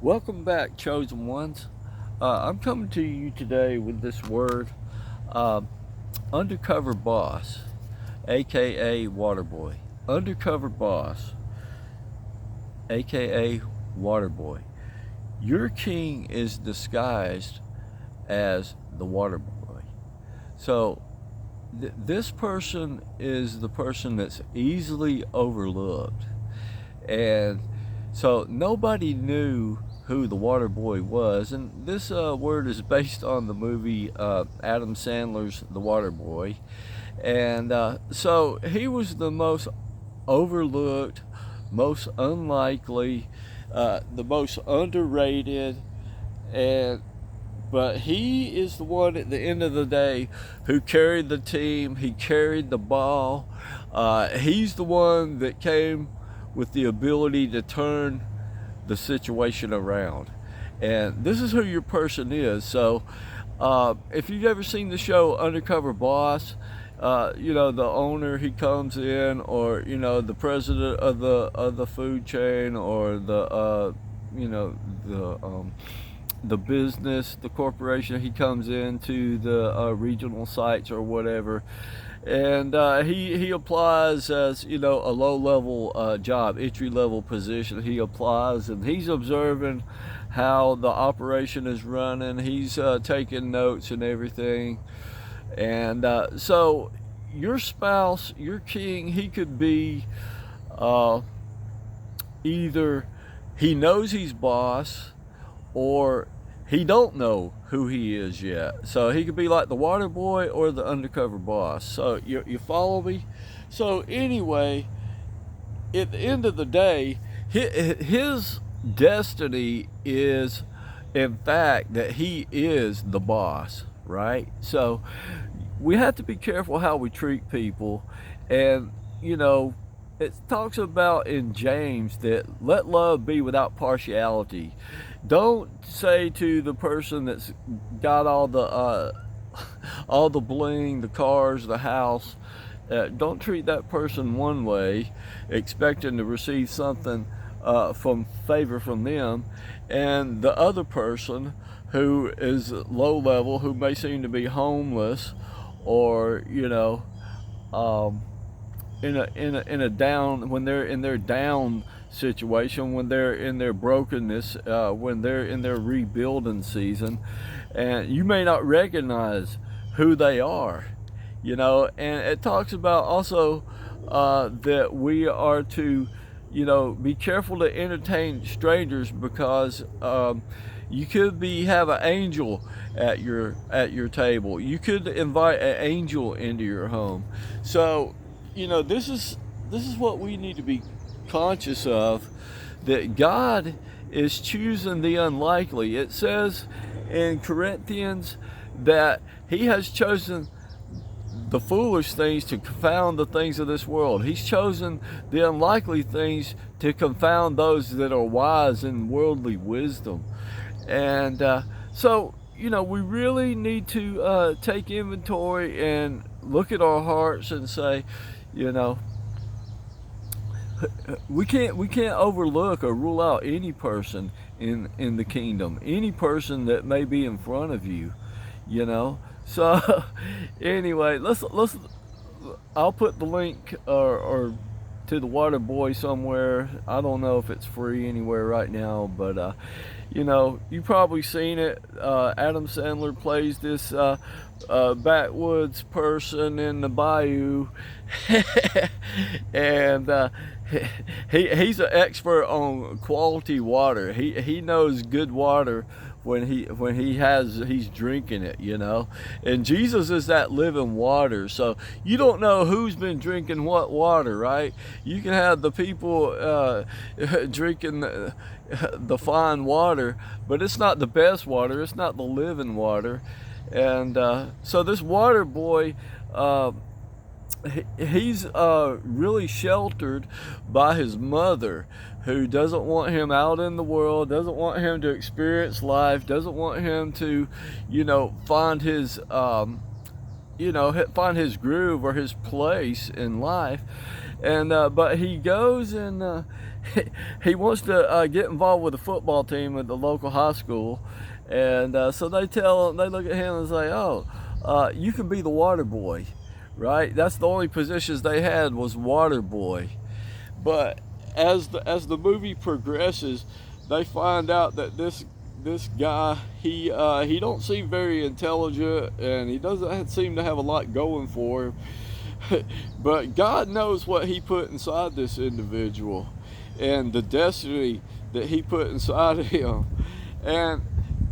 Welcome back, chosen ones. I'm coming to you today with this word, uh, undercover boss, aka Waterboy. Undercover boss, aka Waterboy. Your king is disguised as the Waterboy. So, this person is the person that's easily overlooked. And so nobody knew who the Water Boy was, and this word is based on the movie Adam Sandler's The Water Boy, and so he was the most overlooked, most unlikely, the most underrated, and but he is the one at the end of the day who carried the team. He carried the ball. He's the one that came with the ability to turn the situation around. And this is who your person is. So if you've ever seen the show Undercover Boss, the owner, he comes in, or the president of the food chain, or the business, the corporation, he comes into the regional sites or whatever, and he applies as a low level job, entry level position. He applies and he's observing how the operation is running. He's taking notes and everything, and so your spouse, your king, he could be uh, either he knows he's boss, or he don't know who he is yet. So he could be like the water boy or the undercover boss. So you follow me? So anyway, at the end of the day, his destiny is, in fact, that he is the boss, right? So we have to be careful how we treat people. And it talks about in James that let love be without partiality. Don't say to the person that's got all the bling, the cars, the house. Don't treat that person one way, expecting to receive something from favor from them, and the other person who is low level, who may seem to be homeless, or um, in a down, when they're in their down situation, when they're in their brokenness, when they're in their rebuilding season, and you may not recognize who they are, and it talks about also that we are to be careful to entertain strangers, because you could have an angel at your table. You could invite an angel into your home. So this is what we need to be conscious of, that God is choosing the unlikely. It says in Corinthians that he has chosen the foolish things to confound the things of this world. He's chosen the unlikely things to confound those that are wise in worldly wisdom. And so we really need to take inventory and look at our hearts and say, you know, we can't overlook or rule out any person in the kingdom, any person that may be in front of you, So anyway, let's I'll put the link or to the Water Boy somewhere. I don't know if it's free anywhere right now, but you probably seen it. Adam Sandler plays this backwoods person in the bayou, and he's an expert on quality water. He knows good water when he's drinking it, and Jesus is that living water. So you don't know who's been drinking what water, right? You can have the people drinking the fine water, but it's not the best water. It's not the living water. And so this water boy, he's really sheltered by his mother, who doesn't want him out in the world, doesn't want him to experience life, doesn't want him to, find his groove or his place in life. And but he goes and he wants to get involved with the football team at the local high school. And so they look at him and say, "Oh, you can be the water boy," right? That's the only positions they had was water boy. But as the movie progresses, they find out that this guy, he don't seem very intelligent, and he doesn't seem to have a lot going for him. But God knows what he put inside this individual and the destiny that he put inside of him, and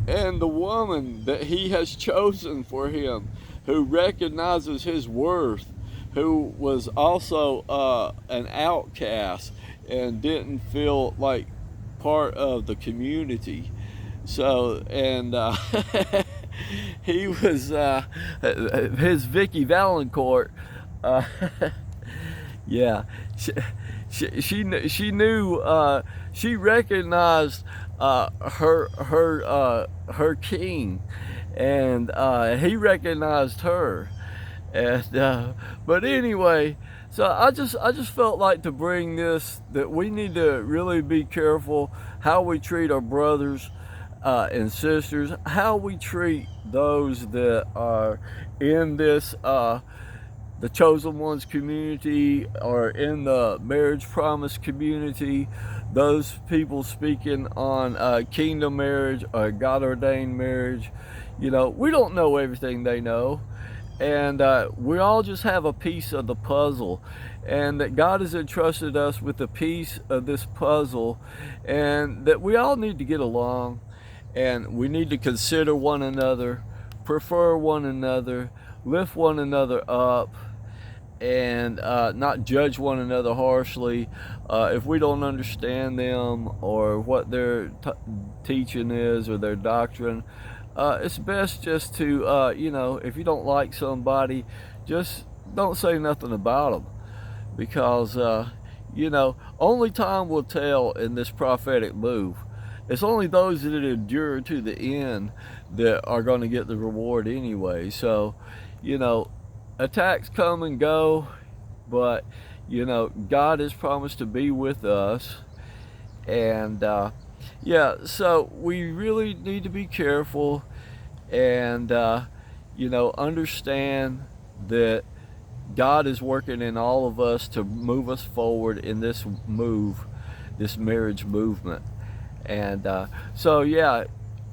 the woman that he has chosen for him, who recognizes his worth, who was also an outcast and didn't feel like part of the community. So, and he was his Vicky Valancourt. Yeah, she knew, she recognized her king, and he recognized her. And but anyway, so I just felt like to bring this, that we need to really be careful how we treat our brothers and sisters, how we treat those that are in this the chosen ones community, or in the marriage promise community, those people speaking on kingdom marriage or God ordained marriage. You know, we don't know everything they know, and we all just have a piece of the puzzle, and that God has entrusted us with a piece of this puzzle, and that we all need to get along, and we need to consider one another, prefer one another, lift one another up, and not judge one another harshly if we don't understand them or what their teaching is or their doctrine. It's best just to, you know, if you don't like somebody, just don't say nothing about them, because, you know, only time will tell in this prophetic move. It's only those that endure to the end that are going to get the reward anyway. So, you know, attacks come and go, but, you know, God has promised to be with us. And yeah, so we really need to be careful and you know, understand that God is working in all of us to move us forward in this marriage movement. And so yeah,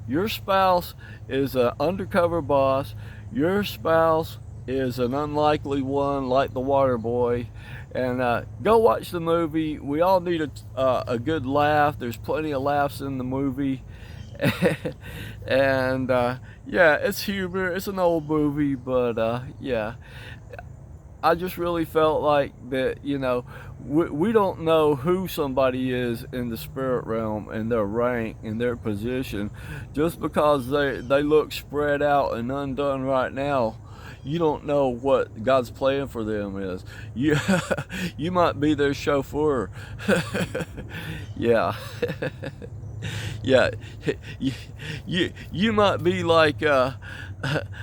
your spouse is an undercover boss. Your spouse is an unlikely one, like the water boy. And go watch the movie. We all need a good laugh. There's plenty of laughs in the movie. And yeah, it's humor. It's an old movie, but yeah, I just really felt like that, you know, we don't know who somebody is in the spirit realm and their rank and their position. Just because they look spread out and undone right now, you don't know what God's plan for them is. You might be their chauffeur. Yeah. Yeah, you might be like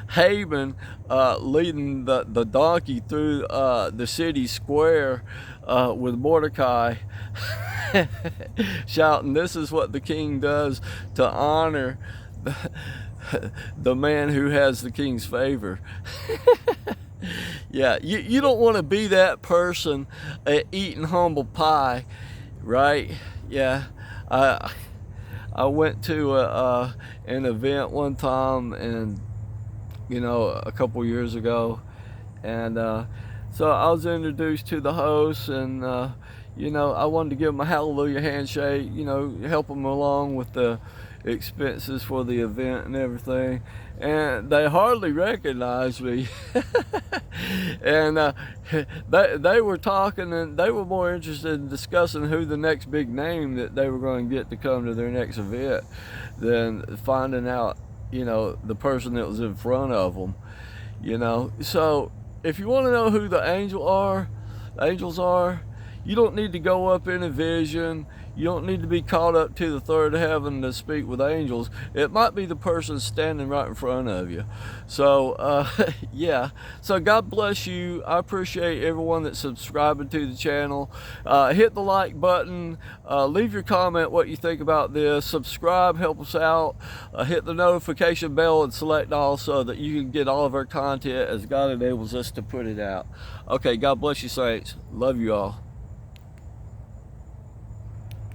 Haman leading the donkey through the city square with Mordecai, shouting, "This is what the king does to honor the man who has the king's favor." Yeah, you don't want to be that person eating humble pie, right? Yeah, I went to an event one time, and you know, a couple years ago, and so I was introduced to the host, and you know, I wanted to give him a hallelujah handshake, you know, help him along with the expenses for the event and everything, and they hardly recognized me. And they were talking, and they were more interested in discussing who the next big name that they were going to get to come to their next event than finding out, you know, the person that was in front of them, you know. So if you want to know who the angels are, You don't need to go up in a vision. You don't need to be caught up to the third heaven to speak with angels. It might be the person standing right in front of you. So, yeah. So God bless you. I appreciate everyone that's subscribing to the channel. Hit the like button. Leave your comment what you think about this. Subscribe, help us out. Hit the notification bell and select all so that you can get all of our content as God enables us to put it out. Okay, God bless you, saints. Love you all.